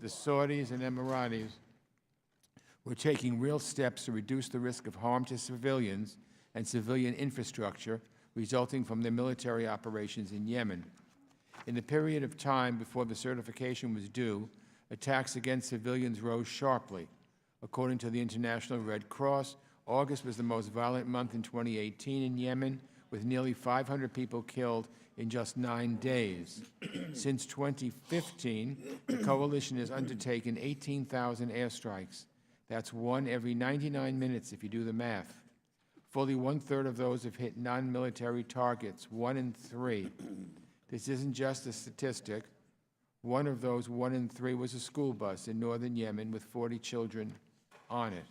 the Saudis and Emiratis were taking real steps to reduce the risk of harm to civilians and civilian infrastructure resulting from their military operations in Yemen. In the period of time before the certification was due, attacks against civilians rose sharply. According to the International Red Cross, August was the most violent month in 2018 in Yemen, with nearly 500 people killed in just 9 days. Since 2015, the coalition has undertaken 18,000 airstrikes. That's one every 99 minutes if you do the math. Fully one-third of those have hit non-military targets, 1 in 3. This isn't just a statistic. One of those 1 in 3 was a school bus in northern Yemen with 40 children on it.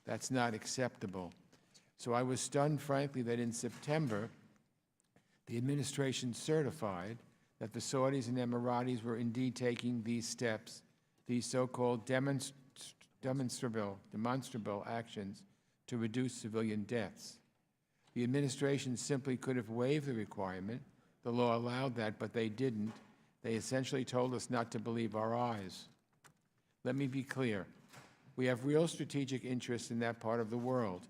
That's not acceptable. So I was stunned, frankly, that in September, the administration certified that the Saudis and Emiratis were indeed taking these steps, these so-called demonstrable actions to reduce civilian deaths. The administration simply could have waived the requirement. The law allowed that, but they didn't. They essentially told us not to believe our eyes. Let me be clear. We have real strategic interests in that part of the world.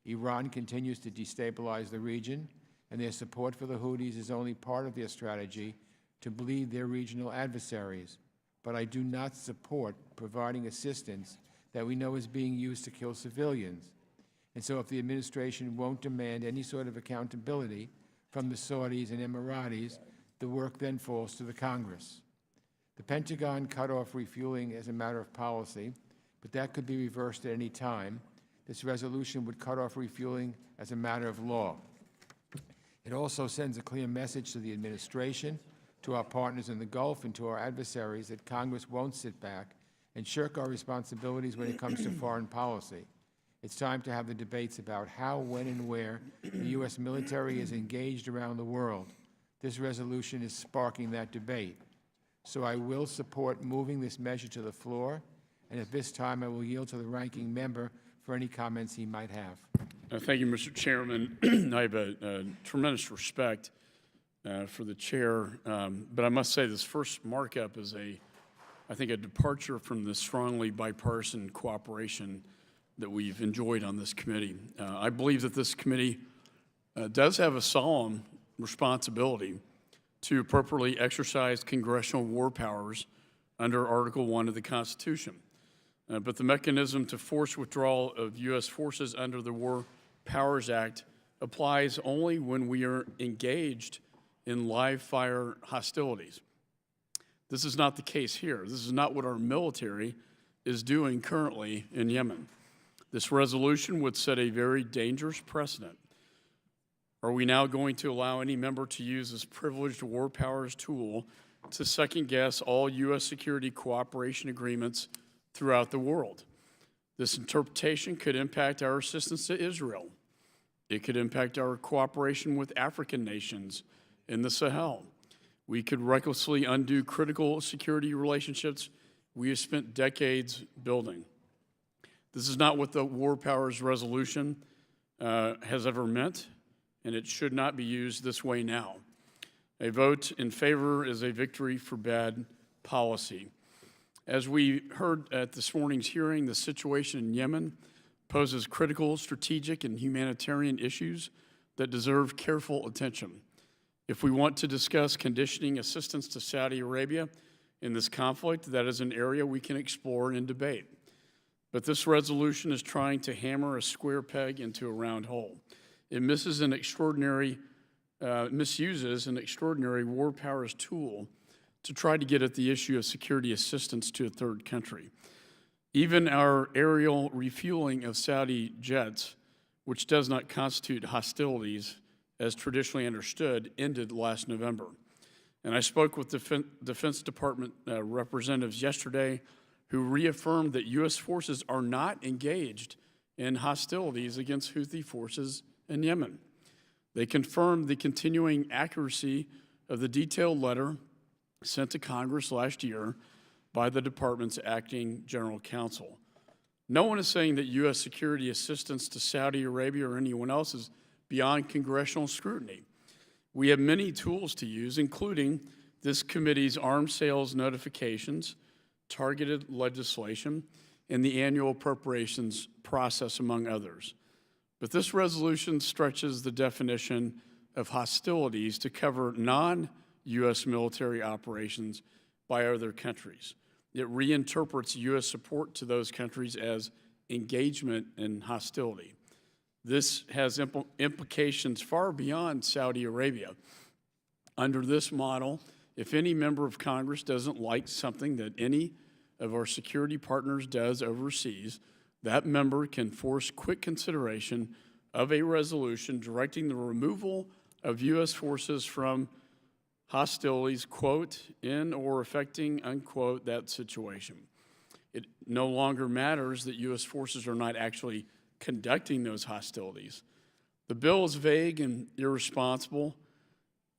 Iran continues to destabilize the region, and their support for the Houthis is only part of their strategy to bleed their regional adversaries. But I do not support providing assistance that we know is being used to kill civilians. And so if the administration won't demand any sort of accountability from the Saudis and Emiratis, the work then falls to the Congress. The Pentagon cut off refueling as a matter of policy, but that could be reversed at any time. This resolution would cut off refueling as a matter of law. It also sends a clear message to the administration, to our partners in the Gulf, and to our adversaries that Congress won't sit back and shirk our responsibilities when it comes to foreign policy. It's time to have the debates about how, when, and where the U.S. military is engaged around the world. This resolution is sparking that debate. So I will support moving this measure to the floor, and at this time I will yield to the ranking member for any comments he might have. Thank you, Mr. Chairman. I have a tremendous respect for the chair, but I must say this first markup is I think, a departure from the strongly bipartisan cooperation that we've enjoyed on this committee. I believe that this committee does have a solemn responsibility to appropriately exercise congressional war powers under Article 1 of the Constitution. But the mechanism to force withdrawal of U.S. forces under the War Powers Act applies only when we are engaged in live-fire hostilities. This is not the case here. This is not what our military is doing currently in Yemen. This resolution would set a very dangerous precedent. Are we now going to allow any member to use this privileged war powers tool to second-guess all U.S. security cooperation agreements throughout the world? This interpretation could impact our assistance to Israel. It could impact our cooperation with African nations in the Sahel. We could recklessly undo critical security relationships we have spent decades building. This is not what the War Powers Resolution has ever meant, and it should not be used this way now. A vote in favor is a victory for bad policy. As we heard at this morning's hearing, the situation in Yemen poses critical strategic and humanitarian issues that deserve careful attention. If we want to discuss conditioning assistance to Saudi Arabia in this conflict, that is an area we can explore and debate. But this resolution is trying to hammer a square peg into a round hole. It misuses an extraordinary war powers tool to try to get at the issue of security assistance to a third country. Even our aerial refueling of Saudi jets, which does not constitute hostilities as traditionally understood, ended last November. And I spoke with Defense Department representatives yesterday who reaffirmed that U.S. forces are not engaged in hostilities against Houthi forces in Yemen. They confirmed the continuing accuracy of the detailed letter sent to Congress last year by the department's acting general counsel. No one is saying that U.S. security assistance to Saudi Arabia or anyone else is beyond congressional scrutiny. We have many tools to use, including this committee's arms sales notifications targeted legislation, and the annual appropriations process, among others. But this resolution stretches the definition of hostilities to cover non-U.S. military operations by other countries. It reinterprets U.S. support to those countries as engagement in hostility. This has implications far beyond Saudi Arabia. Under this model, if any member of Congress doesn't like something that any of our security partners does overseas, that member can force quick consideration of a resolution directing the removal of U.S. forces from hostilities, quote, in or affecting, unquote, that situation. It no longer matters that U.S. forces are not actually conducting those hostilities. The bill is vague and irresponsible.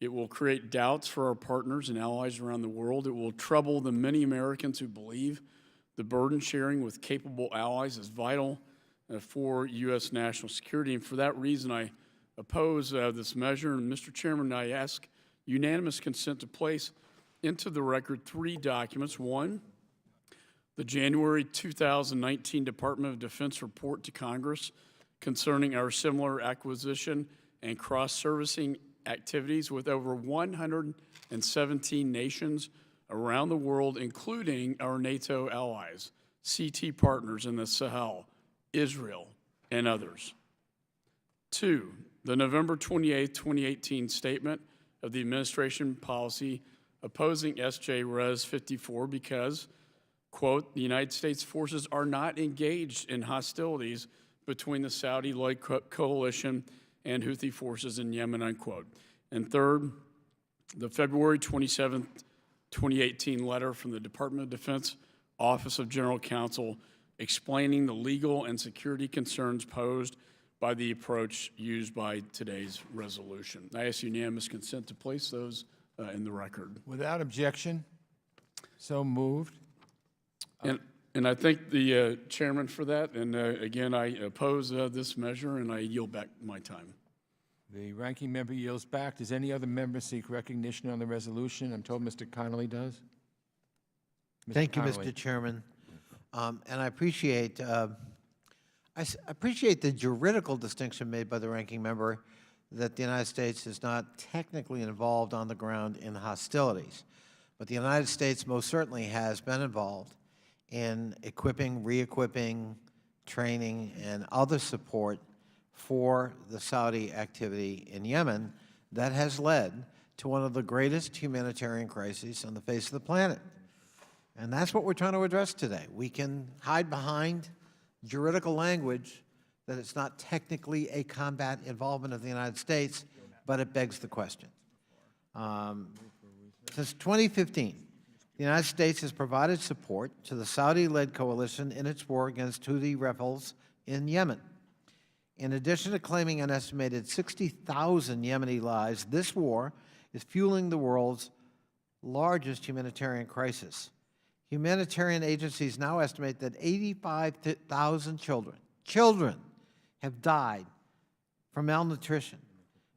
It will create doubts for our partners and allies around the world. It will trouble the many Americans who believe the burden sharing with capable allies is vital for U.S. national security. And for that reason, I oppose this measure. And Mr. Chairman, I ask unanimous consent to place into the record 3 documents. One, the January 2019 Department of Defense report to Congress concerning our similar acquisition and cross-servicing activities with over 117 nations around the world, including our NATO allies, CT partners in the Sahel, Israel, and others. 2, the November 28, 2018 statement of the administration policy opposing SJ Res 54 because, quote, the United States forces are not engaged in hostilities between the Saudi-led coalition and Houthi forces in Yemen, unquote. And third, the February 27, 2018 letter from the Department of Defense Office of General Counsel explaining the legal and security concerns posed by the approach used by today's resolution. I ask unanimous consent to place those in the record. Without objection, so moved. And I thank the chairman for that. And again, I oppose this measure, and I yield back my time. The ranking member yields back. Does any other member seek recognition on the resolution? I'm told Mr. Connolly does. Thank you, Connolly. Mr. Chairman. And I appreciate the juridical distinction made by the ranking member that the United States is not technically involved on the ground in hostilities. But the United States most certainly has been involved in equipping, re-equipping, training, and other support for the Saudi activity in Yemen that has led to one of the greatest humanitarian crises on the face of the planet. And that's what we're trying to address today. We can hide behind juridical language that it's not technically a combat involvement of the United States, but it begs the question. Since 2015, the United States has provided support to the Saudi-led coalition in its war against Houthi rebels in Yemen. In addition to claiming an estimated 60,000 Yemeni lives, this war is fueling the world's largest humanitarian crisis. Humanitarian agencies now estimate that 85,000 children have died from malnutrition.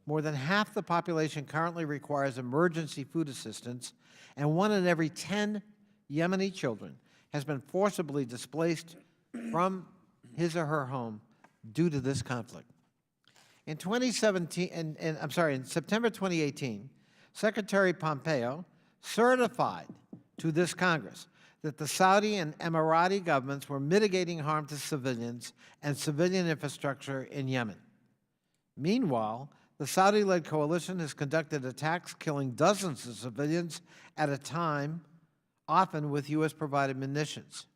More than half the population currently requires emergency food assistance, and 1 in every 10 Yemeni children has been forcibly displaced from his or her home due to this conflict. In 2017, in September 2018, Secretary Pompeo certified to this Congress that the Saudi and Emirati governments were mitigating harm to civilians and civilian infrastructure in Yemen. Meanwhile, the Saudi-led coalition has conducted attacks, killing dozens of civilians at a time, often with U.S.-provided munitions,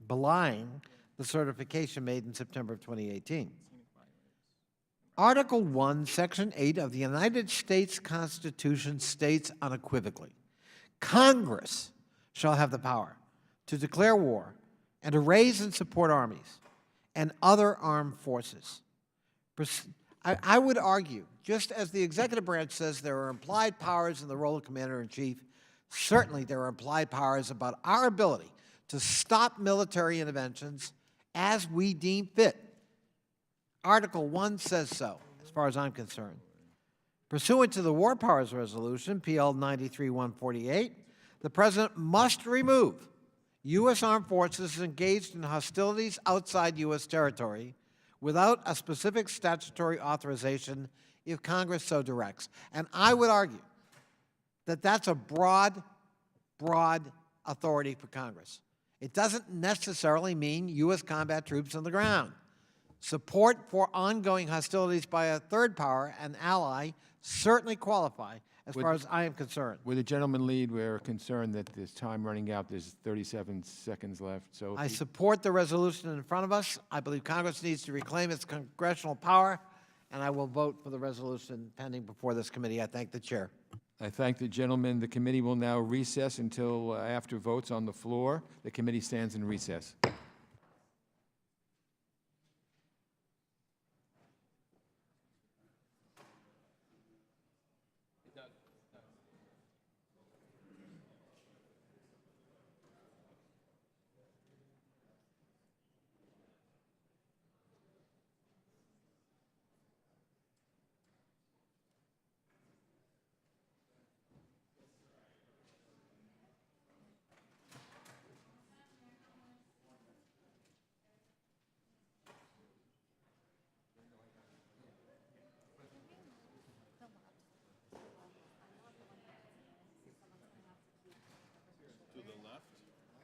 belying the certification made in September of 2018. Article 1, Section 8 of the United States Constitution states unequivocally, Congress shall have the power to declare war and to raise and support armies and other armed forces. I would argue, just as the executive branch says there are implied powers in the role of commander-in-chief, certainly there are implied powers about our ability to stop military interventions as we deem fit. Article 1 says so, as far as I'm concerned. Pursuant to the War Powers Resolution, PL 93-148, The President must remove U.S. armed forces engaged in hostilities outside U.S. territory without a specific statutory authorization if Congress so directs. And I would argue that that's a broad authority for Congress. It doesn't necessarily mean U.S. combat troops on the ground. Support for ongoing hostilities by a third power, an ally, certainly qualify as far as I am concerned. With the gentleman lead, we're concerned that there's time running out. There's 37 seconds left. So I support the resolution in front of us. I believe Congress needs to reclaim its congressional power, and I will vote for the resolution pending before this committee. I thank the chair. I thank the gentleman. The committee will now recess until after votes on the floor. The committee stands in recess.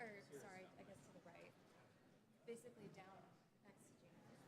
Or, sorry, I guess to the right. Basically down next to Gina.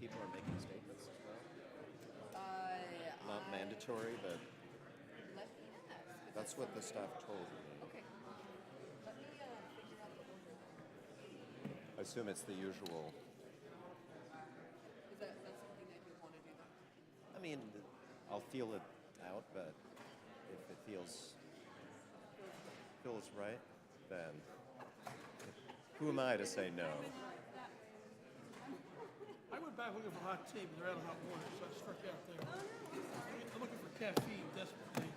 people are making statements as well? Not mandatory, but Let me ask. that's what the staff told me. Okay. Let me figure out the order. I assume it's the usual. Is that something that you want to do? I mean, I'll feel it out, but if it feels right, then who am I to say no? I went back looking for hot tea, but they're out of hot water, so I struck out there. I'm looking for caffeine desperately.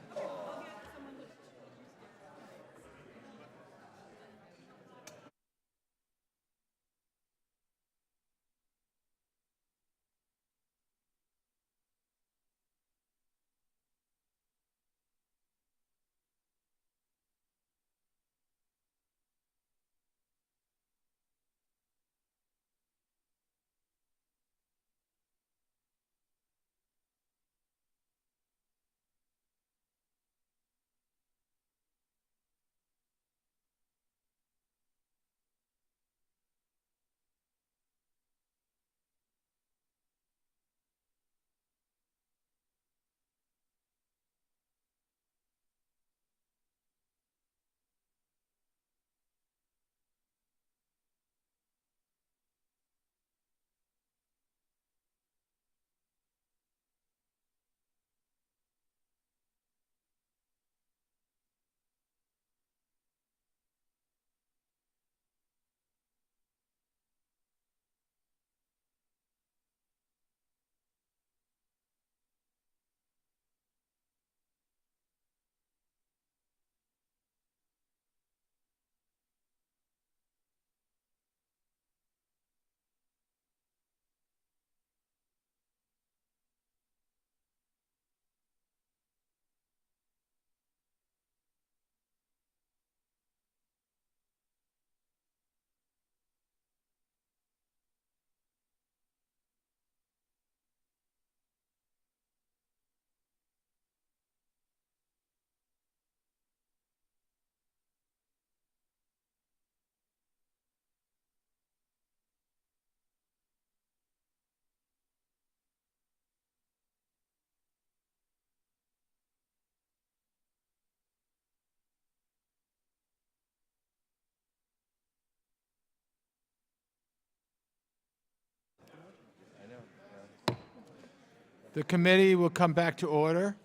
The committee will come back to order.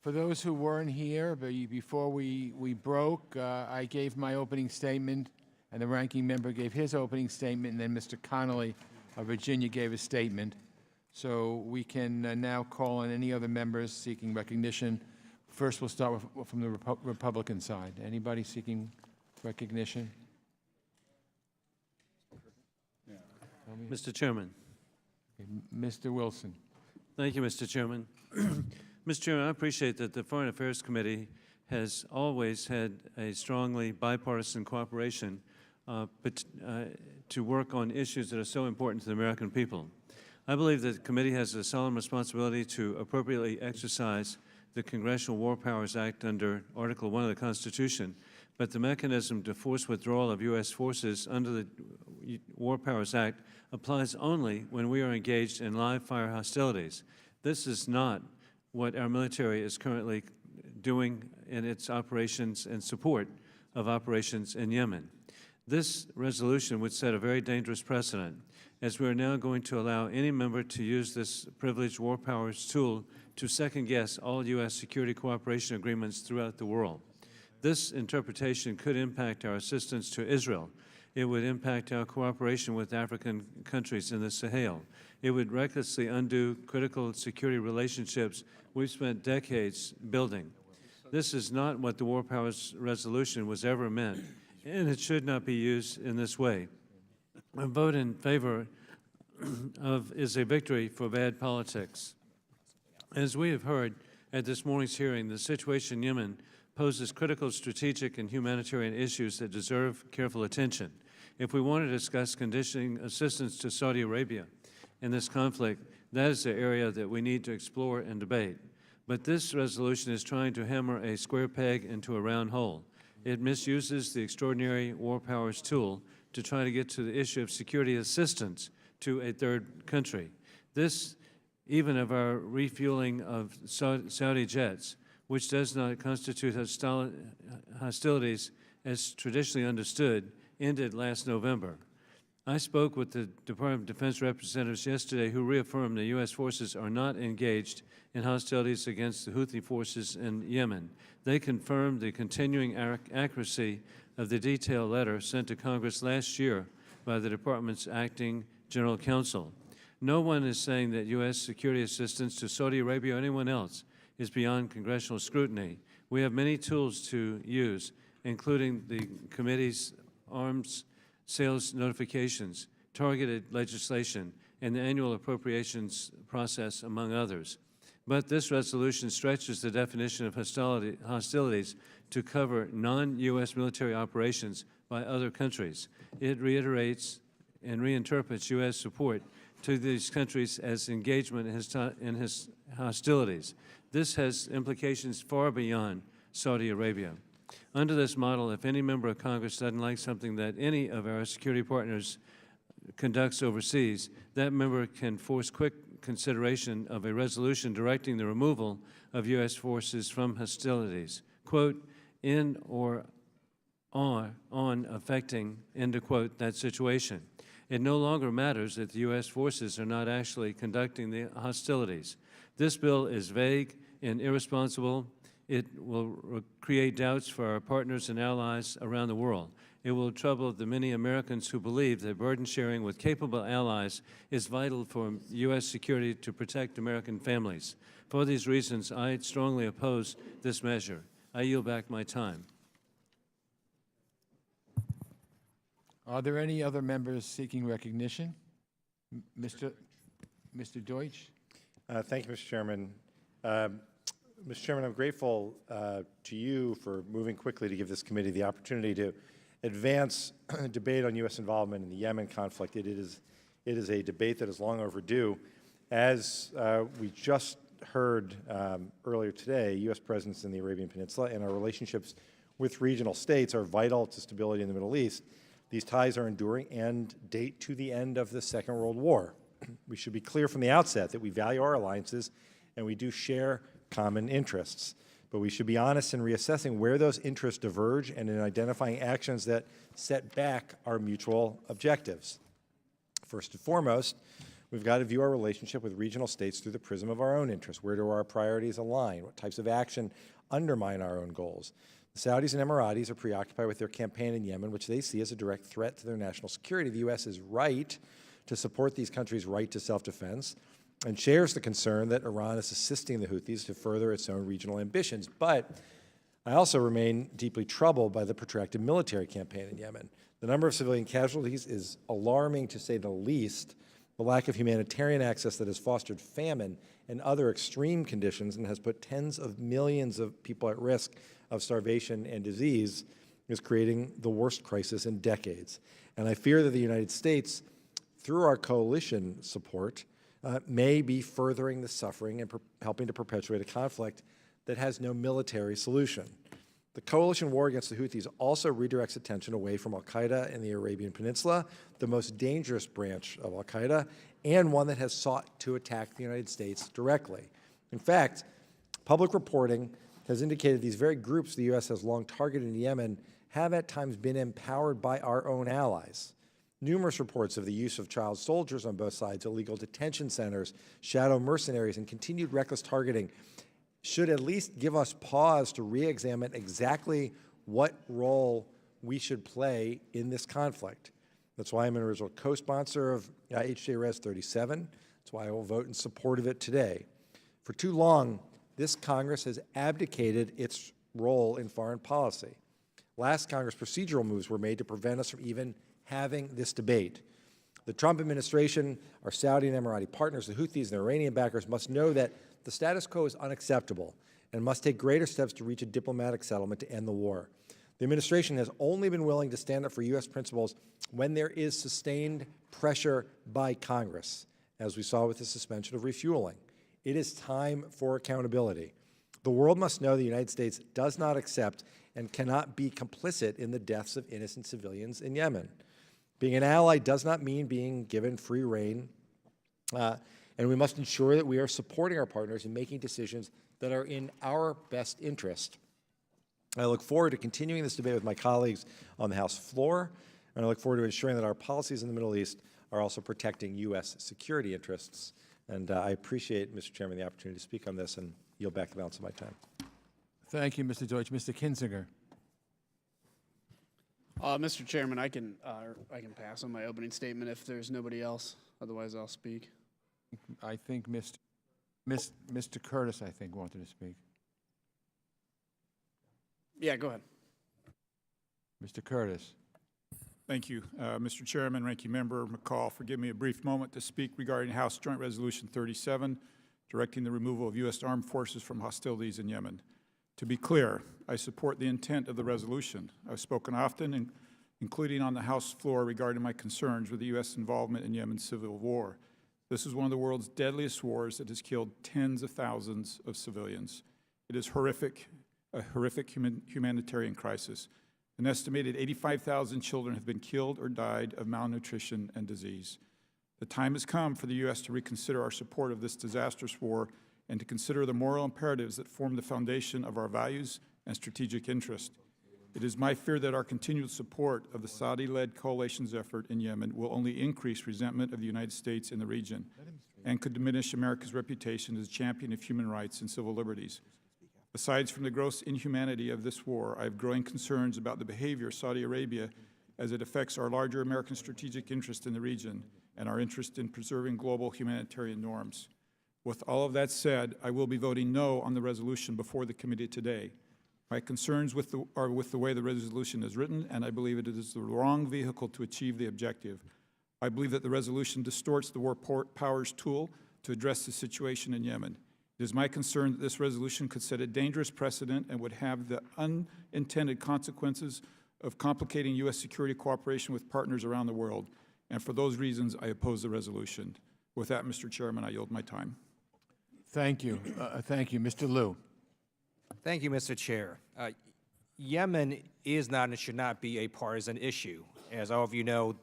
For those who weren't here, before we broke, I gave my opening statement, and the ranking member gave his opening statement, and then Mr. Connolly of Virginia gave a statement. So we can now call on any other members seeking recognition. First, we'll start from the Republican side. Anybody seeking recognition? Mr. Chairman. Okay, Mr. Wilson. Thank you, Mr. Chairman. Mr. Chairman, I appreciate that the Foreign Affairs Committee has always had a strongly bipartisan cooperation to work on issues that are so important to the American people. I believe that the committee has a solemn responsibility to appropriately exercise the Congressional War Powers Act under Article 1 of the Constitution, but the mechanism to force withdrawal of U.S. forces under the War Powers Act applies only when we are engaged in live fire hostilities. This is not what our military is currently doing in its operations and support of operations in Yemen. This resolution would set a very dangerous precedent, as we are now going to allow any member to use this privileged war powers tool to second-guess all U.S. security cooperation agreements throughout the world. This interpretation could impact our assistance to Israel. It would impact our cooperation with African countries in the Sahel. It would recklessly undo critical security relationships we've spent decades building. This is not what the War Powers Resolution was ever meant, and it should not be used in this way. A vote in favor is a victory for bad politics. As we have heard at this morning's hearing, the situation in Yemen poses critical strategic and humanitarian issues that deserve careful attention. If we want to discuss conditioning assistance to Saudi Arabia in this conflict, that is the area that we need to explore and debate. But this resolution is trying to hammer a square peg into a round hole. It misuses the extraordinary war powers tool to try to get to the issue of security assistance to a third country. This, even of our refueling of Saudi jets, which does not constitute hostilities as traditionally understood, ended last November. I spoke with the Department of Defense representatives yesterday who reaffirmed the U.S. forces are not engaged in hostilities against the Houthi forces in Yemen. They confirmed the continuing accuracy of the detailed letter sent to Congress last year by the Department's acting general counsel. No one is saying that U.S. security assistance to Saudi Arabia or anyone else is beyond congressional scrutiny. We have many tools to use, including the committee's arms sales notifications, targeted legislation, and the annual appropriations process, among others. But this resolution stretches the definition of hostilities to cover non-U.S. military operations by other countries. It reiterates and reinterprets U.S. support to these countries as engagement in hostilities. This has implications far beyond Saudi Arabia. Under this model, if any member of Congress doesn't like something that any of our security partners conducts overseas, that member can force quick consideration of a resolution directing the removal of U.S. forces from hostilities, quote, in or on affecting, end of quote, that situation. It no longer matters that the U.S. forces are not actually conducting the hostilities. This bill is vague and irresponsible. It will create doubts for our partners and allies around the world. It will trouble the many Americans who believe that burden sharing with capable allies is vital for U.S. security to protect American families. For these reasons, I strongly oppose this measure. I yield back my time. Are there any other members seeking recognition? Mr. Deutsch? Thank you, Mr. Chairman. Mr. Chairman, I'm grateful to you for moving quickly to give this committee the opportunity to advance debate on U.S. involvement in the Yemen conflict. It is a debate that is long overdue. As we just heard earlier today, U.S. presence in the Arabian Peninsula and our relationships with regional states are vital to stability in the Middle East. These ties are enduring and date to the end of the Second World War. We should be clear from the outset that we value our alliances and we do share common interests. But we should be honest in reassessing where those interests diverge and in identifying actions that set back our mutual objectives. First and foremost, we've got to view our relationship with regional states through the prism of our own interests. Where do our priorities align? What types of action undermine our own goals? The Saudis and Emiratis are preoccupied with their campaign in Yemen, which they see as a direct threat to their national security. The U.S. is right to support these countries' right to self-defense and shares the concern that Iran is assisting the Houthis to further its own regional ambitions. But I also remain deeply troubled by the protracted military campaign in Yemen. The number of civilian casualties is alarming, to say the least. The lack of humanitarian access that has fostered famine and other extreme conditions and has put tens of millions of people at risk of starvation and disease is creating the worst crisis in decades. And I fear that the United States, through our coalition support, may be furthering the suffering and helping to perpetuate a conflict that has no military solution. The coalition war against the Houthis also redirects attention away from al-Qaeda in the Arabian Peninsula, the most dangerous branch of al-Qaeda, and one that has sought to attack the United States directly. In fact, public reporting has indicated these very groups the U.S. has long targeted in Yemen have at times been empowered by our own allies. Numerous reports of the use of child soldiers on both sides, illegal detention centers, shadow mercenaries, and continued reckless targeting should at least give us pause to re-examine exactly what role we should play in this conflict. That's why I'm an original co-sponsor of HJ Res 37. That's why I will vote in support of it today. For too long, this Congress has abdicated its role in foreign policy. Last Congress, procedural moves were made to prevent us from even having this debate. The Trump administration, our Saudi and Emirati partners, the Houthis and their Iranian backers must know that the status quo is unacceptable and must take greater steps to reach a diplomatic settlement to end the war. The administration has only been willing to stand up for U.S. principles when there is sustained pressure by Congress, as we saw with the suspension of refueling. It is time for accountability. The world must know the United States does not accept and cannot be complicit in the deaths of innocent civilians in Yemen. Being an ally does not mean being given free rein, and we must ensure that we are supporting our partners in making decisions that are in our best interest. I look forward to continuing this debate with my colleagues on the House floor, and I look forward to ensuring that our policies in the Middle East are also protecting U.S. security interests. And I appreciate, Mr. Chairman, the opportunity to speak on this and yield back the balance of my time. Thank you, Mr. Deutsch. Mr. Kinzinger. Mr. Chairman, I can pass on my opening statement if there's nobody else. Otherwise, I'll speak. I think Mr. Curtis, I think, wanted to speak. Yeah, go ahead. Mr. Curtis. Thank you, Mr. Chairman, Ranking Member McCall, for giving me a brief moment to speak regarding House Joint Resolution 37, directing the removal of U.S. armed forces from hostilities in Yemen. To be clear, I support the intent of the resolution. I've spoken often, including on the House floor, regarding my concerns with the U.S. involvement in Yemen's civil war. This is one of the world's deadliest wars that has killed tens of thousands of civilians. It is horrific, a horrific humanitarian crisis. An estimated 85,000 children have been killed or died of malnutrition and disease. The time has come for the U.S. to reconsider our support of this disastrous war and to consider the moral imperatives that form the foundation of our values and strategic interest. It is my fear that our continued support of the Saudi-led coalition's effort in Yemen will only increase resentment of the United States in the region and could diminish America's reputation as a champion of human rights and civil liberties. Aside from the gross inhumanity of this war, I have growing concerns about the behavior of Saudi Arabia as it affects our larger American strategic interest in the region and our interest in preserving global humanitarian norms. With all of that said, I will be voting no on the resolution before the committee today. My concerns are with the way the resolution is written, and I believe it is the wrong vehicle to achieve the objective. I believe that the resolution distorts the war powers tool to address the situation in Yemen. It is my concern that this resolution could set a dangerous precedent and would have the unintended consequences of complicating U.S. security cooperation with partners around the world. And for those reasons, I oppose the resolution. With that, Mr. Chairman, I yield my time. Thank you. Thank you. Mr. Liu. Thank you, Mr. Chair. Yemen is not and should not be a partisan issue. As all of you know,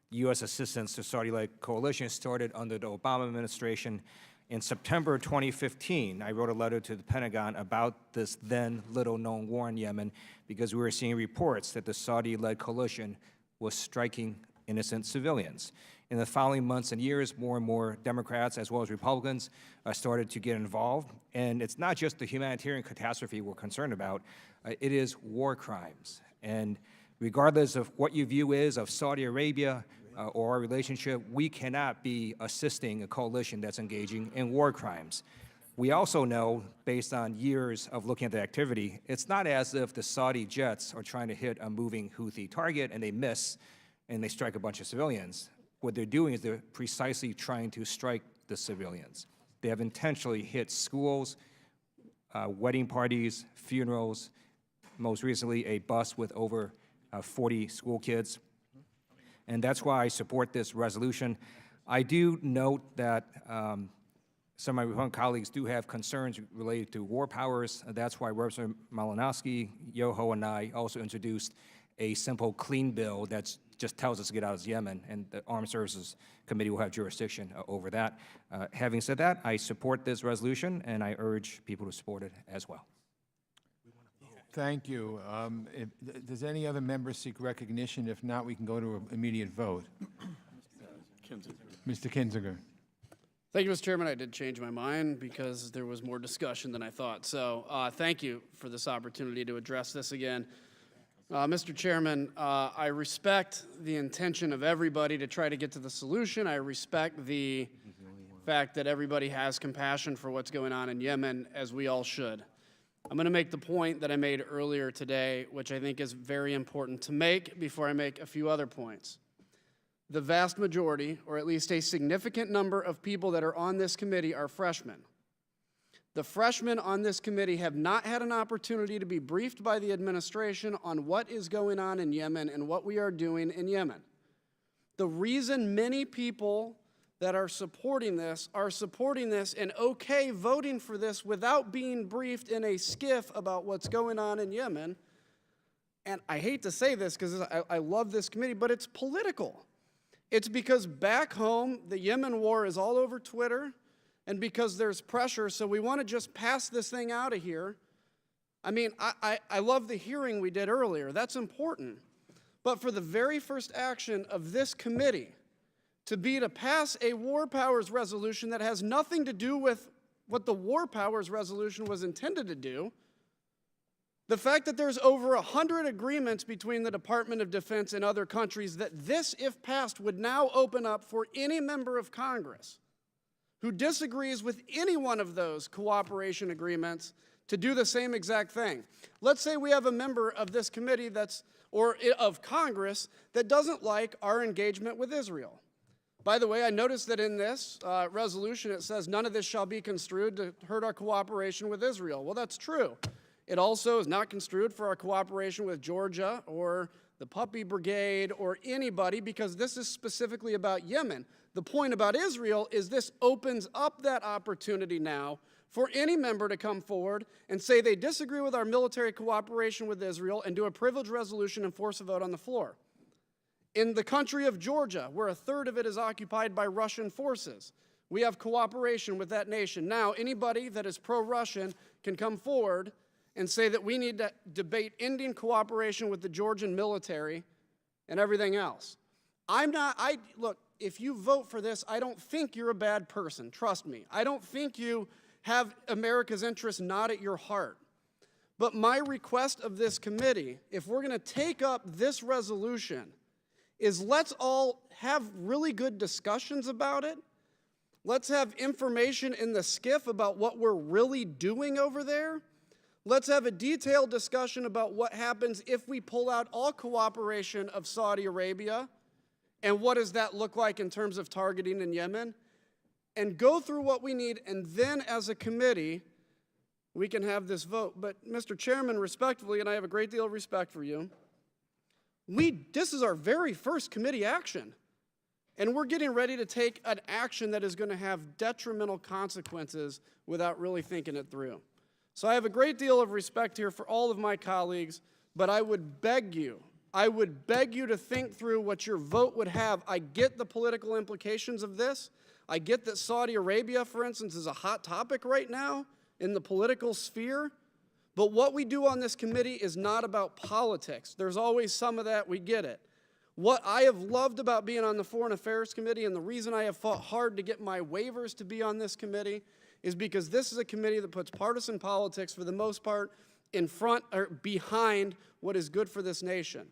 U.S. assistance to Saudi-led coalition started under the Obama administration. In September 2015, I wrote a letter to the Pentagon about this then little-known war in Yemen because we were seeing reports that the Saudi-led coalition was striking innocent civilians. In the following months and years, more and more Democrats as well as Republicans started to get involved. And it's not just the humanitarian catastrophe we're concerned about, it is war crimes. And regardless of what your view is of Saudi Arabia or our relationship, we cannot be assisting a coalition that's engaging in war crimes. We also know, based on years of looking at the activity, it's not as if the Saudi jets are trying to hit a moving Houthi target and they miss and they strike a bunch of civilians. What they're doing is they're precisely trying to strike the civilians. They have intentionally hit schools, wedding parties, funerals, most recently a bus with over 40 school kids. And that's why I support this resolution. I do note that some of my Republican colleagues do have concerns related to war powers. That's why Representative Malinowski, Yoho, and I also introduced a simple clean bill that just tells us to get out of Yemen, and the Armed Services Committee will have jurisdiction over that. Having said that, I support this resolution, and I urge people to support it as well. Thank you. Does any other member seek recognition? If not, we can go to an immediate vote. Mr. Kinzinger. Thank you, Mr. Chairman. I did change my mind because there was more discussion than I thought. So thank you for this opportunity to address this again. Mr. Chairman, I respect the intention of everybody to try to get to the solution. I respect the fact that everybody has compassion for what's going on in Yemen, as we all should. I'm going to make the point that I made earlier today, which I think is very important to make before I make a few other points. The vast majority, or at least a significant number of people that are on this committee are freshmen. The freshmen on this committee have not had an opportunity to be briefed by the administration on what is going on in Yemen and what we are doing in Yemen. The reason many people that are supporting this and okay voting for this without being briefed in a skiff about what's going on in Yemen, and I hate to say this because I love this committee, but it's political. It's because back home, the Yemen war is all over Twitter, and because there's pressure, so we want to just pass this thing out of here. I mean, I love the hearing we did earlier. That's important. But for the very first action of this committee to be to pass a war powers resolution that has nothing to do with what the war powers resolution was intended to do, the fact that there's over 100 agreements between the Department of Defense and other countries that this, if passed, would now open up for any member of Congress who disagrees with any one of those cooperation agreements to do the same exact thing. Let's say we have a member of this committee or of Congress that doesn't like our engagement with Israel. By the way, I noticed that in this resolution it says none of this shall be construed to hurt our cooperation with Israel. Well, that's true. It also is not construed for our cooperation with Georgia or the Puppy Brigade or anybody, because this is specifically about Yemen. The point about Israel is this opens up that opportunity now for any member to come forward and say they disagree with our military cooperation with Israel and do a privileged resolution and force a vote on the floor. In the country of Georgia, where a third of it is occupied by Russian forces, we have cooperation with that nation. Now, anybody that is pro-Russian can come forward and say that we need to debate ending cooperation with the Georgian military and everything else. Look, if you vote for this, I don't think you're a bad person, trust me. I don't think you have America's interests not at your heart. But my request of this committee, if we're going to take up this resolution, is let's all have really good discussions about it. Let's have information in the skiff about what we're really doing over there. Let's have a detailed discussion about what happens if we pull out all cooperation of Saudi Arabia, and what does that look like in terms of targeting in Yemen, and go through what we need, and then as a committee, we can have this vote. But Mr. Chairman, respectfully, and I have a great deal of respect for you, this is our very first committee action, and we're getting ready to take an action that is going to have detrimental consequences without really thinking it through. So I have a great deal of respect here for all of my colleagues, but I would beg you to think through what your vote would have. I get the political implications of this. I get that Saudi Arabia, for instance, is a hot topic right now in the political sphere. But what we do on this committee is not about politics. There's always some of that, we get it. What I have loved about being on the Foreign Affairs Committee, and the reason I have fought hard to get my waivers to be on this committee, is because this is a committee that puts partisan politics, for the most part, in front or behind what is good for this nation.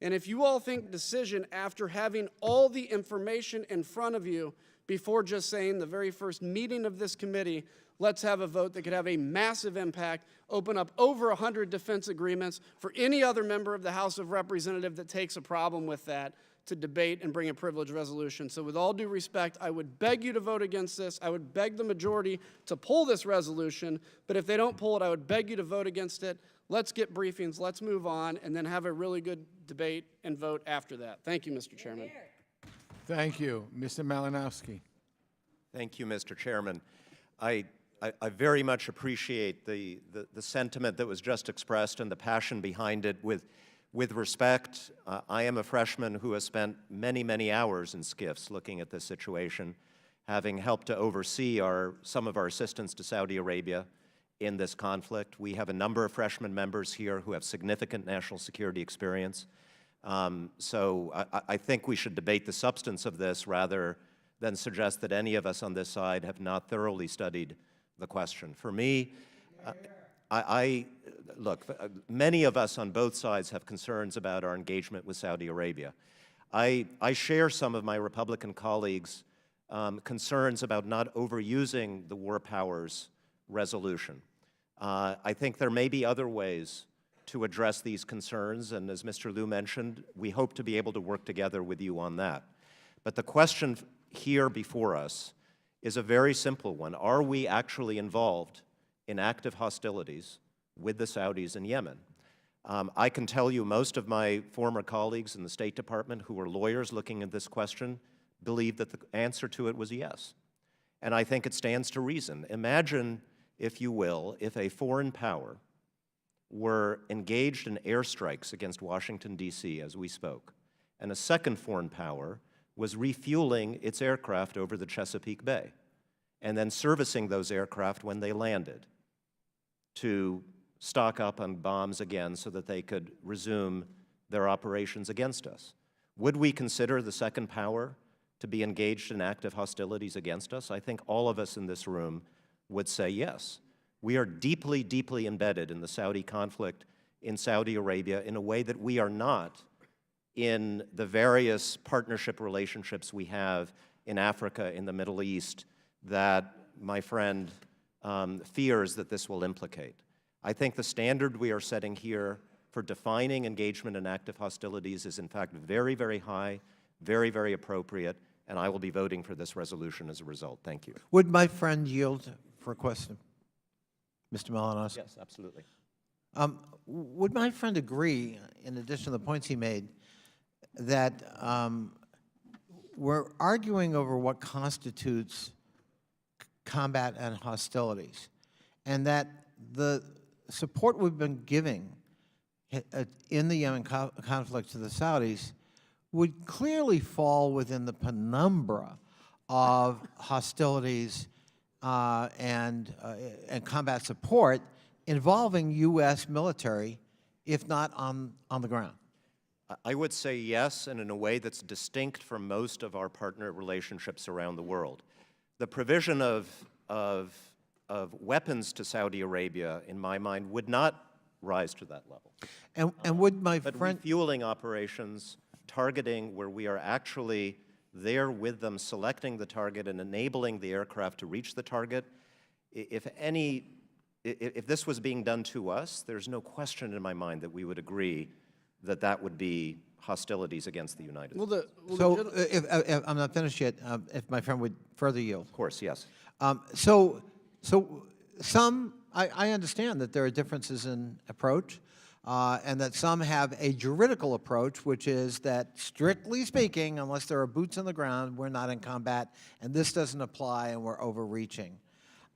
And if you all think decision after having all the information in front of you before just saying the very first meeting of this committee, let's have a vote that could have a massive impact, open up over 100 defense agreements for any other member of the House of Representatives that takes a problem with that to debate and bring a privileged resolution. So with all due respect, I would beg you to vote against this. I would beg the majority to pull this resolution, but if they don't pull it, I would beg you to vote against it. Let's get briefings, let's move on, and then have a really good debate and vote after that. Thank you, Mr. Chairman. Thank you. Mr. Malinowski. Thank you, Mr. Chairman. I very much appreciate the sentiment that was just expressed and the passion behind it. With respect, I am a freshman who has spent many, many hours in SCIFs looking at this situation, having helped to oversee some of our assistance to Saudi Arabia in this conflict. We have a number of freshman members here who have significant national security experience. So I think we should debate the substance of this rather than suggest that any of us on this side have not thoroughly studied the question. For me, look, many of us on both sides have concerns about our engagement with Saudi Arabia. I share some of my Republican colleagues' concerns about not overusing the war powers resolution. I think there may be other ways to address these concerns, and as Mr. Liu mentioned, we hope to be able to work together with you on that. But the question here before us is a very simple one. Are we actually involved in active hostilities with the Saudis in Yemen? I can tell you most of my former colleagues in the State Department who were lawyers looking at this question believe that the answer to it was yes. And I think it stands to reason. Imagine, if you will, if a foreign power were engaged in airstrikes against Washington, D.C., as we spoke, and a second foreign power was refueling its aircraft over the Chesapeake Bay and then servicing those aircraft when they landed to stock up on bombs again so that they could resume their operations against us. Would we consider the second power to be engaged in active hostilities against us? I think all of us in this room would say yes. We are deeply, deeply embedded in the Saudi conflict in Saudi Arabia in a way that we are not in the various partnership relationships we have in Africa, in the Middle East, that my friend fears that this will implicate. I think the standard we are setting here for defining engagement in active hostilities is in fact very, very high, very, very appropriate, and I will be voting for this resolution as a result. Thank you. Would my friend yield for a question? Mr. Malinos? Yes, absolutely. Would my friend agree, in addition to the points he made, that we're arguing over what constitutes combat and hostilities, and that the support we've been giving in the Yemen conflict to the Saudis would clearly fall within the penumbra of hostilities and combat support involving U.S. military, if not on the ground? I would say yes, and in a way that's distinct from most of our partner relationships around the world. The provision of weapons to Saudi Arabia, in my mind, would not rise to that level. And would my But friend... refueling operations, targeting where we are actually there with them, selecting the target and enabling the aircraft to reach the target, if this was being done to us, there's no question in my mind that we would agree that that would be hostilities against the United States. So, if I'm not finished yet, if my friend would further yield. Of course, yes. So I understand that there are differences in approach, and that some have a juridical approach, which is that, strictly speaking, unless there are boots on the ground, we're not in combat, and this doesn't apply, and we're overreaching.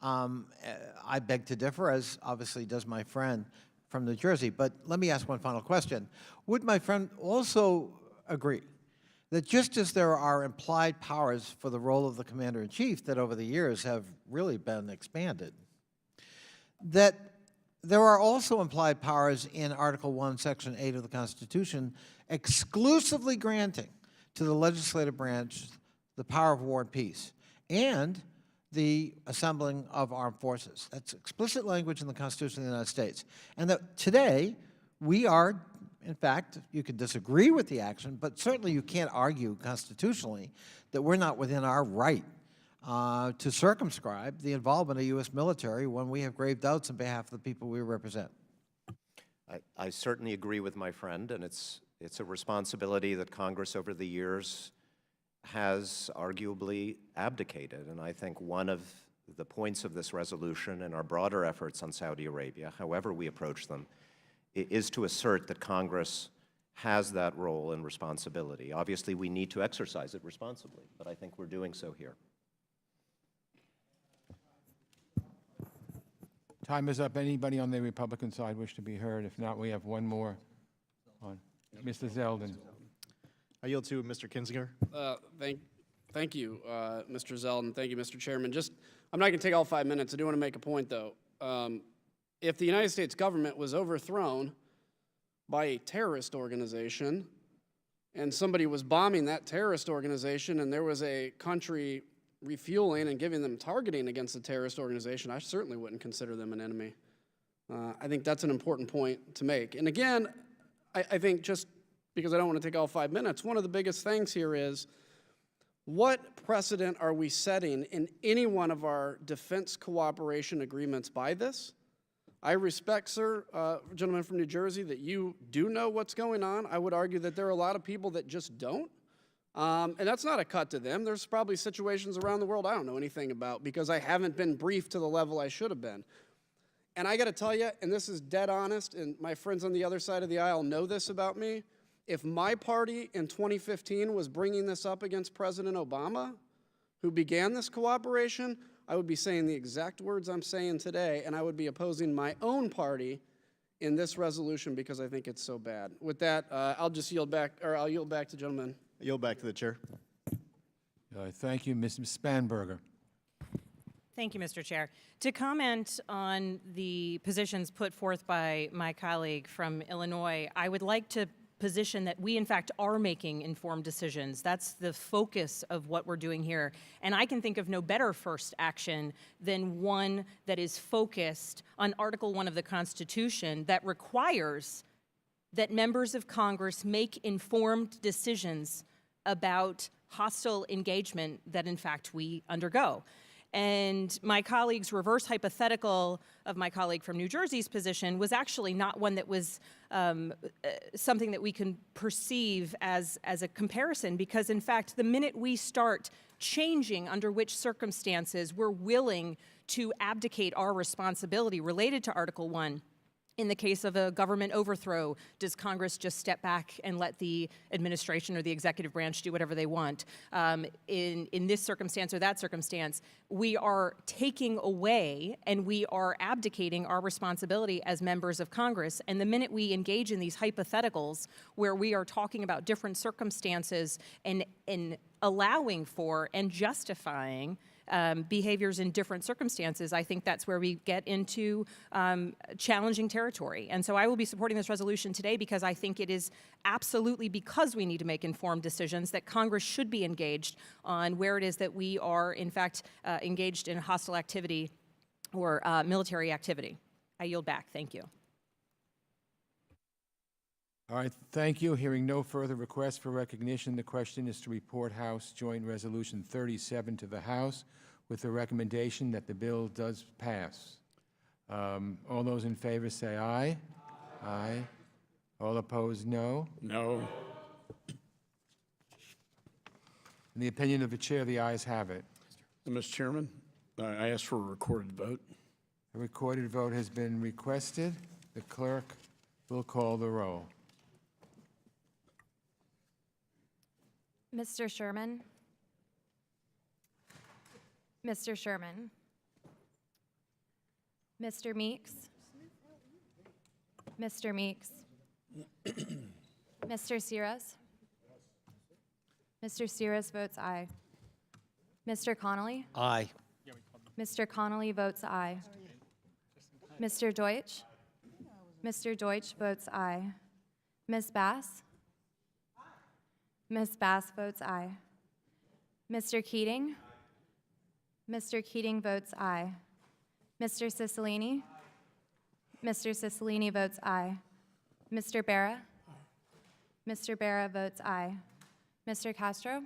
I beg to differ, as obviously does my friend from New Jersey. But let me ask one final question. Would my friend also agree that just as there are implied powers for the role of the commander-in-chief that over the years have really been expanded, that there are also implied powers in Article 1, Section 8 of the Constitution exclusively granting to the legislative branch the power of war and peace and the assembling of armed forces. That's explicit language in the Constitution of the United States. And that today we are, in fact, you can disagree with the action, but certainly you can't argue constitutionally that we're not within our right to circumscribe the involvement of U.S. military when we have grave doubts on behalf of the people we represent. I certainly agree with my friend, and it's a responsibility that Congress over the years has arguably abdicated. And I think one of the points of this resolution and our broader efforts on Saudi Arabia, however we approach them, is to assert that Congress has that role and responsibility. Obviously, we need to exercise it responsibly, but I think we're doing so here. Time is up. Anybody on the Republican side wish to be heard? If not, we have one more on. Mr. Zeldin. I yield to Mr. Kinzinger. Thank you, Mr. Zeldin. Thank you, Mr. Chairman. I'm not going to take all 5 minutes. I do want to make a point, though. If the United States government was overthrown by a terrorist organization and somebody was bombing that terrorist organization and there was a country refueling and giving them targeting against the terrorist organization, I certainly wouldn't consider them an enemy. I think that's an important point to make. And again, I think just because I don't want to take all 5 minutes, one of the biggest things here is what precedent are we setting in any one of our defense cooperation agreements by this? I respect, sir, gentleman from New Jersey, that you do know what's going on. I would argue that there are a lot of people that just don't. And that's not a cut to them. There's probably situations around the world I don't know anything about because I haven't been briefed to the level I should have been. And I got to tell you, and this is dead honest, and my friends on the other side of the aisle know this about me, if my party in 2015 was bringing this up against President Obama, who began this cooperation, I would be saying the exact words I'm saying today, and I would be opposing my own party in this resolution because I think it's so bad. With that, I'll yield back to gentlemen. I yield back to the chair. Thank you. Ms. Spanberger. Thank you, Mr. Chair. To comment on the positions put forth by my colleague from Illinois, I would like to position that we, in fact, are making informed decisions. That's the focus of what we're doing here. And I can think of no better first action than one that is focused on Article 1 of the Constitution that requires that members of Congress make informed decisions about hostile engagement that, in fact, we undergo. And my colleague's reverse hypothetical of my colleague from New Jersey's position was actually not one that was something that we can perceive as a comparison, because in fact, the minute we start changing under which circumstances we're willing to abdicate our responsibility related to Article 1, in the case of a government overthrow, does Congress just step back and let the administration or the executive branch do whatever they want? In this circumstance or that circumstance, we are taking away and we are abdicating our responsibility as members of Congress. And the minute we engage in these hypotheticals where we are talking about different circumstances and allowing for and justifying behaviors in different circumstances, I think that's where we get into challenging territory. And so I will be supporting this resolution today because I think it is absolutely because we need to make informed decisions that Congress should be engaged on where it is that we are, in fact, engaged in hostile activity or military activity. I yield back. Thank you. All right, thank you. Hearing no further requests for recognition, the question is to report House Joint Resolution 37 to the House with the recommendation that the bill does pass. All those in favor say aye. Aye. All opposed, no. No. In the opinion of the chair, the ayes have it. Mr. Chairman, I ask for a recorded vote. A recorded vote has been requested. The clerk will call the roll. Mr. Sherman? Mr. Sherman? Mr. Meeks? Mr. Meeks? Mr. Siras? Mr. Siras votes aye. Mr. Connolly? Aye. Mr. Connolly votes aye. Mr. Deutsch? Mr. Deutsch votes aye. Ms. Bass? Ms. Bass votes aye. Mr. Keating? Mr. Keating votes aye. Mr. Cicilline? Mr. Cicilline votes aye. Mr. Barra? Mr. Barra votes aye. Mr. Castro?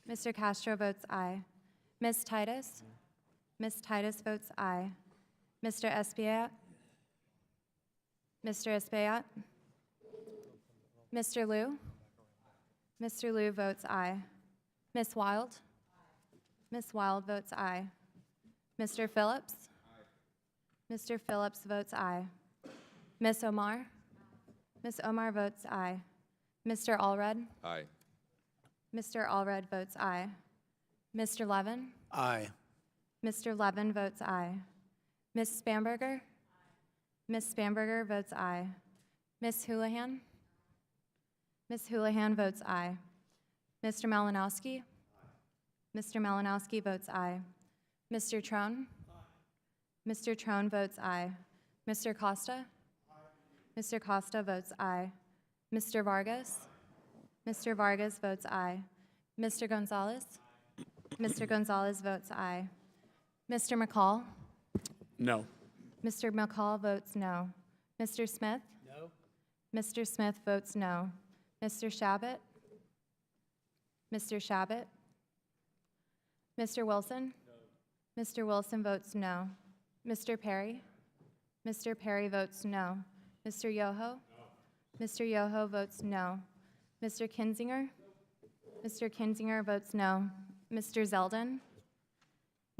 Mr. Castro votes aye. Ms. Titus? Ms. Titus votes aye. Mr. Espaillat? Mr. Espaillat? Mr. Liu? Mr. Liu votes aye. Ms. Wild? Ms. Wild votes aye. Mr. Phillips? Mr. Phillips votes aye. Ms. Omar? Ms. Omar votes aye. Mr. Allred? Aye. Mr. Allred votes aye. Mr. Levin? Aye. Mr. Levin votes aye. Ms. Spanberger? Ms. Spanberger votes aye. Ms. Houlihan? Ms. Houlihan votes aye. Mr. Malinowski? Mr. Malinowski votes aye. Mr. Trone? Mr. Trone votes aye. Mr. Costa? Mr. Costa votes aye. Mr. Vargas? Mr. Vargas votes aye. Mr. Gonzalez? Mr. Gonzalez votes aye. Mr. McCall? No. Mr. McCall votes no. Mr. Smith? No. Mr. Smith votes no. Mr. Shabbat? Mr. Shabbat? Mr. Wilson? No. Mr. Wilson votes no. Mr. Perry? Mr. Perry votes no. Mr. Yoho? No. Mr. Yoho votes no. Mr. Kinzinger? No. Mr. Kinzinger votes no. Mr. Zeldin?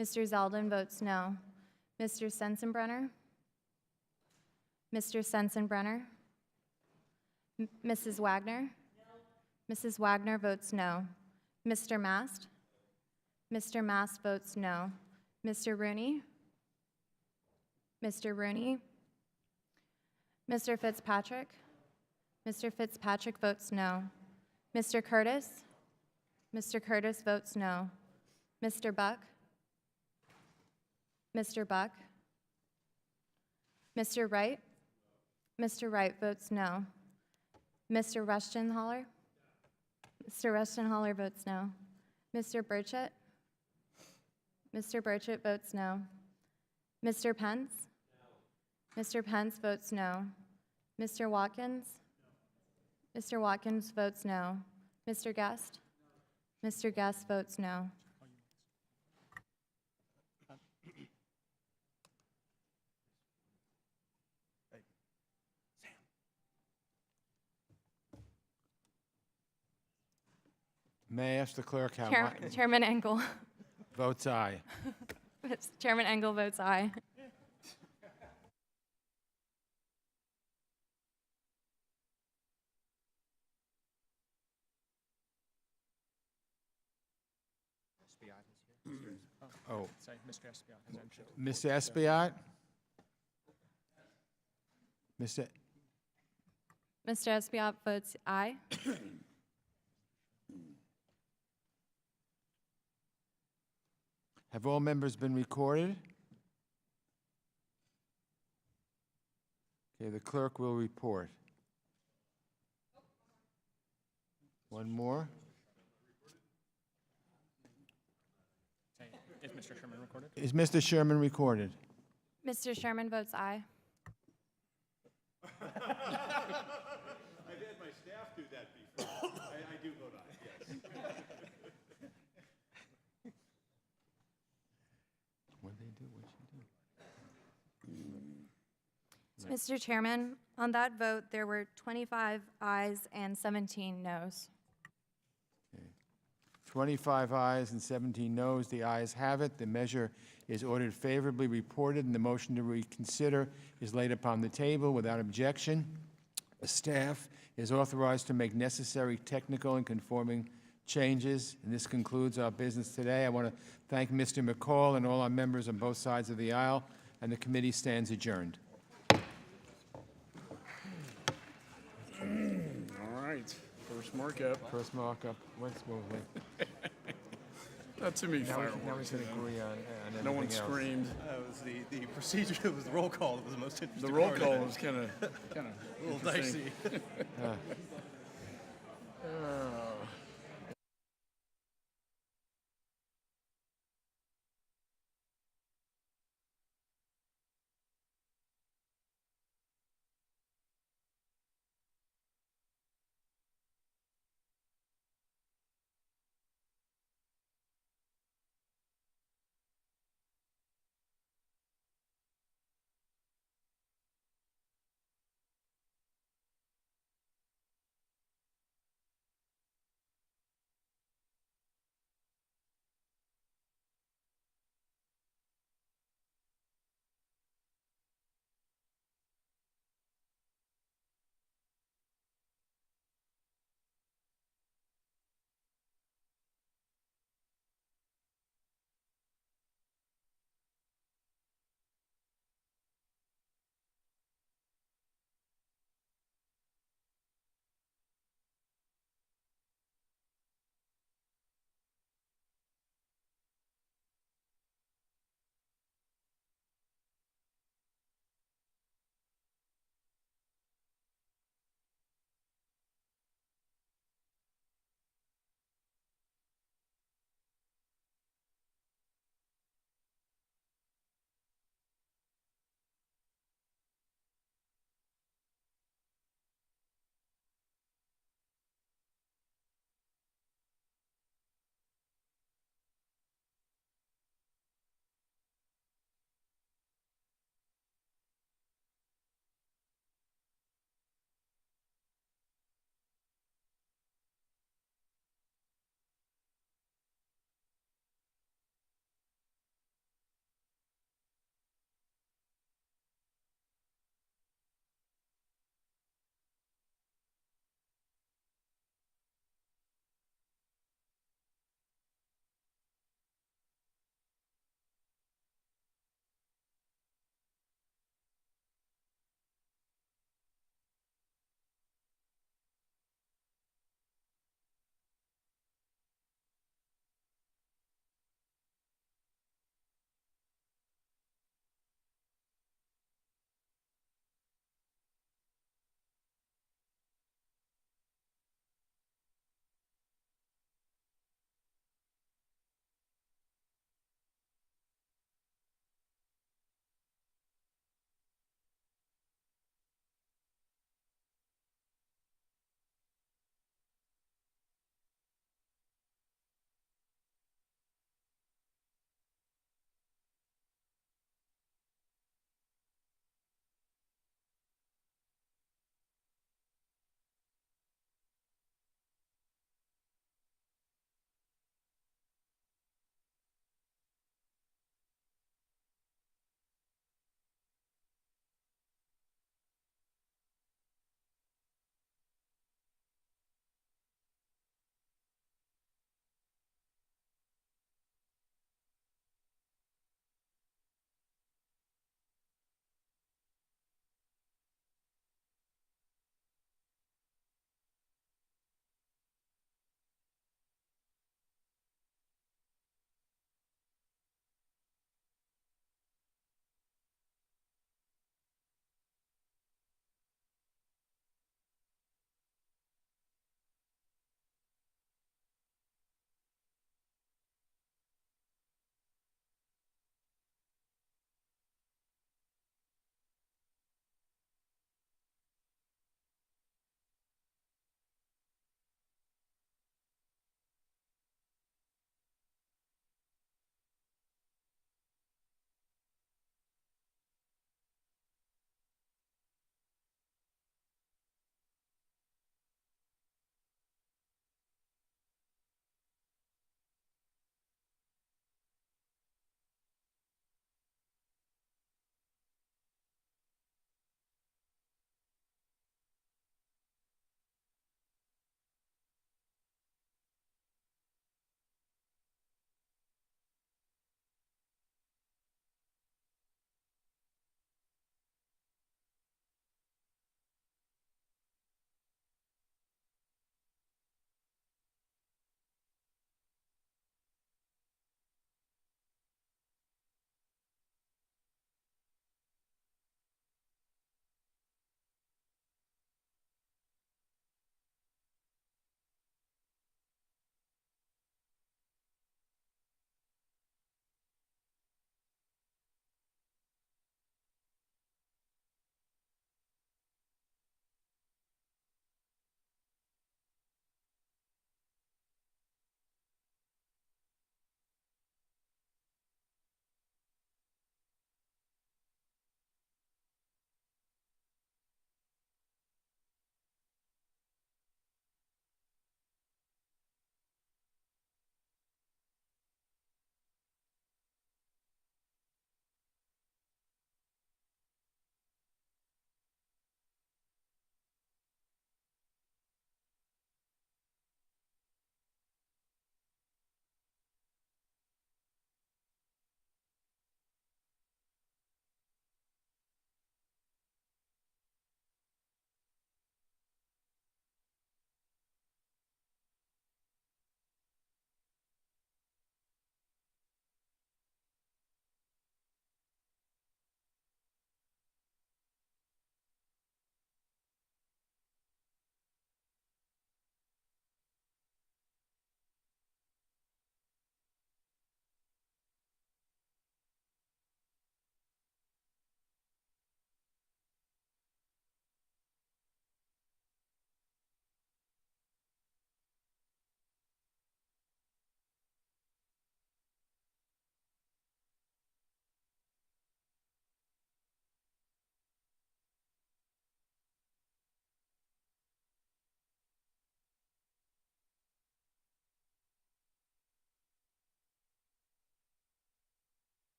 Mr. Zeldin votes no. Mr. Sensenbrenner? Mr. Sensenbrenner? Mrs. Wagner? No. Mrs. Wagner votes no. Mr. Mast? Mr. Mast votes no. Mr. Rooney? Mr. Rooney? Mr. Fitzpatrick? Mr. Fitzpatrick votes no. Mr. Curtis? Mr. Curtis votes no. Mr. Buck? Mr. Buck? Mr. Wright? Mr. Wright votes no. Mr. Rushton-Holler? Mr. Rushton-Holler votes no. Mr. Burchett? Mr. Burchett votes no. Mr. Pence? Mr. Pence votes no. Mr. Watkins? Mr. Watkins votes no. Mr. Guest? Mr. Guest votes no. May I ask the clerk how Chairman Engel. votes aye? Chairman Engel votes aye. Oh, Sorry, Mr. Espion has entered. Mr. Espiat? Mr. Mr. Espiat votes aye. Have all members been recorded? Okay, the clerk will report. One more? Is Mr. Sherman recorded? Is Mr. Sherman recorded? Mr. Sherman votes aye. I've had my staff do that before. I do vote aye, yes. What'd they do? What'd she do? Mr. Chairman, on that vote, there were 25 ayes and 17 noes. 25 ayes and 17 noes. The ayes have it. The measure is ordered favorably reported, and the motion to reconsider is laid upon the table without objection. The staff is authorized to make necessary technical and conforming changes, and this concludes our business today. I want to thank Mr. McCall and all our members on both sides of the aisle, and the committee stands adjourned. All right, first markup. First markup went smoothly. Not too many Now fireworks. we can agree on everything No one else. screamed. That was the procedure, it was the roll call that was the most interesting The roll part. call was kind of A little dicey. Uh,